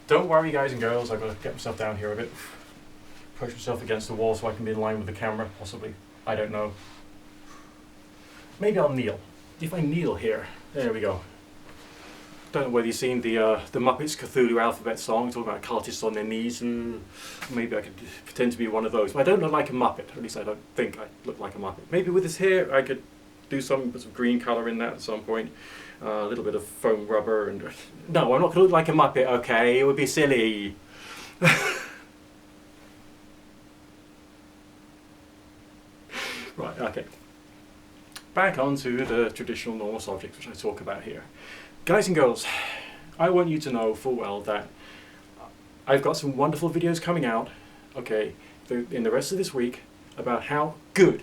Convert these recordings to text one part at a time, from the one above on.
Don't worry, guys and girls, I've got to get myself down here a bit. Push myself against the wall so I can be in line with the camera, possibly. I don't know. Maybe I'll kneel. If I kneel here, there we go. Don't know whether you've seen the Muppets Cthulhu alphabet song, talking about cultists on their knees, and maybe I could pretend to be one of those. But I don't look like a Muppet, at least I don't think I look like a Muppet. Maybe with this hair I could do some bits of green colour in that at some point. A little bit of foam rubber and... No, I'm not going to look like a Muppet, okay? It would be silly. Right, okay. Back onto the traditional normal subjects which I talk about here. Guys and girls, I want you to know full well that I've got some wonderful videos coming out, okay, in the rest of this week about how good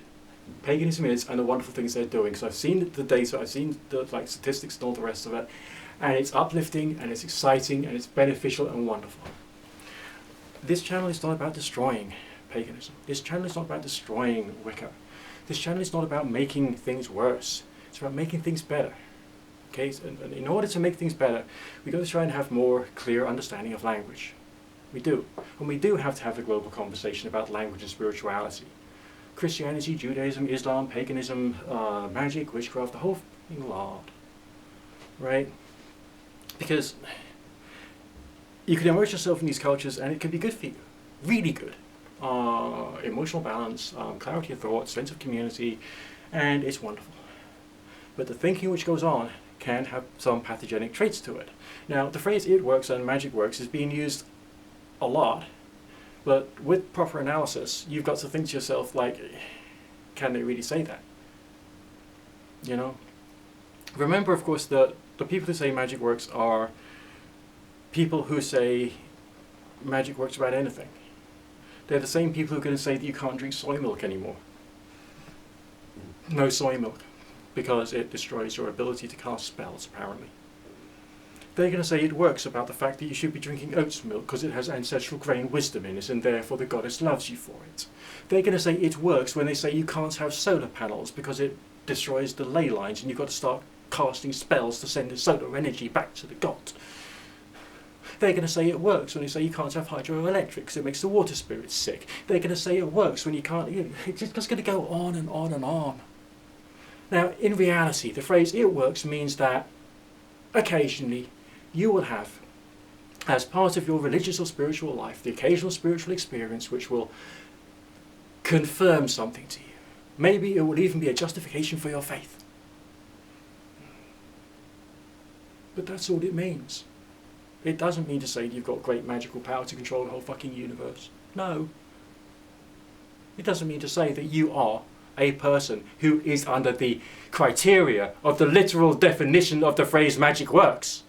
paganism is and the wonderful things they're doing. So I've seen the data, I've seen the statistics and all the rest of it, and it's uplifting and it's exciting and it's beneficial and wonderful. This channel is not about destroying paganism. This channel is not about destroying Wicca. This channel is not about making things worse. It's about making things better. Okay, and in order to make things better, we've got to try and have more clear understanding of language. We do. And we do have to have a global conversation about language and spirituality. Christianity, Judaism, Islam, paganism, magic, witchcraft, the whole thing lot. Right? Because you can immerse yourself in these cultures and it can be good for you. Really good. Emotional balance, clarity of thought, sense of community, and it's wonderful. But the thinking which goes on can have some pathogenic traits to it. Now, the phrase "it works" and "magic works" is being used a lot, but with proper analysis, you've got to think to yourself, like, can they really say that? You know? Remember, of course, that the people who say magic works are people who say magic works about anything. They're the same people who are going to say that you can't drink soy milk anymore. No soy milk, because it destroys your ability to cast spells, apparently. They're going to say it works about the fact that you should be drinking oats milk because it has ancestral grain wisdom in it and therefore the goddess loves you for it. They're going to say it works when they say you can't have solar panels because it destroys the ley lines and you've got to start casting spells to send the solar energy back to the god. They're going to say it works when they say you can't have hydroelectric because it makes the water spirits sick. They're going to say it works when you can't... It's just going to go on and on and on. Now, in reality, the phrase "it works" means that occasionally you will have, as part of your religious or spiritual life, the occasional spiritual experience which will confirm something to you. Maybe it will even be a justification for your faith. But that's all it means. It doesn't mean to say you've got great magical power to control the whole fucking universe. No. It doesn't mean to say that you are a person who is under the criteria of the literal definition of the phrase "magic works."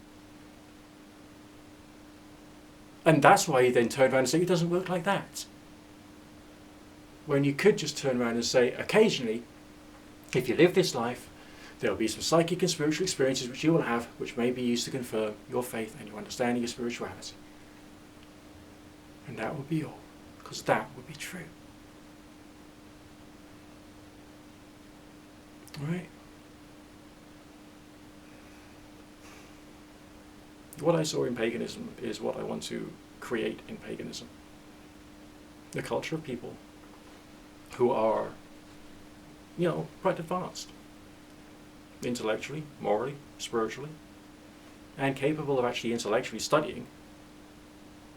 And that's why you then turn around and say it doesn't work like that. When you could just turn around and say, occasionally, if you live this life, there will be some psychic and spiritual experiences which you will have, which may be used to confirm your faith and your understanding of spirituality. And that would be all, because that would be true. Right? What I saw in paganism is what I want to create in paganism. The culture of people who are, you know, quite advanced. Intellectually, morally, spiritually, and capable of actually intellectually studying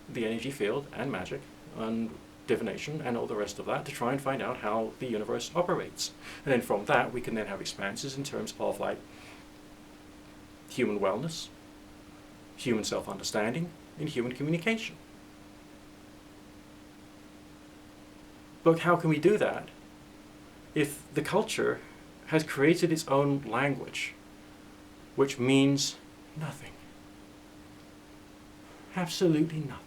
the energy field and magic and divination and all the rest of that to try and find out how the universe operates. And then from that we can then have expanses in terms of like human wellness, human self-understanding, and human communication. But how can we do that if the culture has created its own language, which means nothing? Absolutely nothing.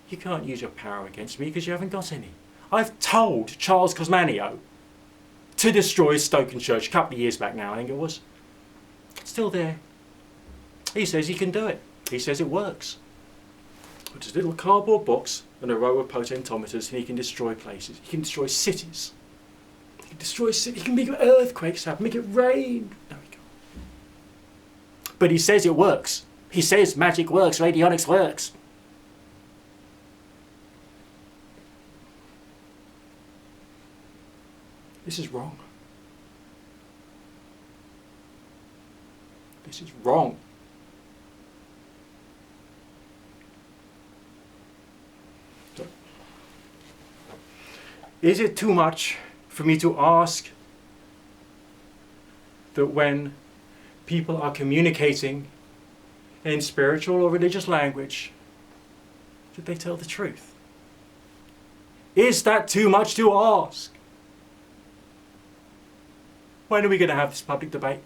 You can't use your power against me because you haven't got any. I've told Charles Cosmanio to destroy Stokenchurch a couple of years back now, I think it was. It's still there. He says he can do it. He says it works. With his little cardboard box and a row of potentometers, and he can destroy places. He can destroy cities. He can destroy cities. He can make earthquakes happen, make it rain. No, he can't. But he says it works. He says magic works, radionics works. This is wrong. This is wrong. So, is it too much for me to ask that when people are communicating in spiritual or religious language, that they tell the truth? Is that too much to ask? When are we going to have this public debate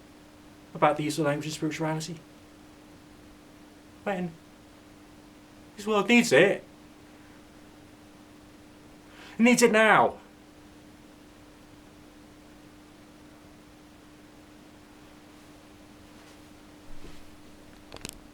about the use of language and spirituality? When? This world needs it. It needs it now.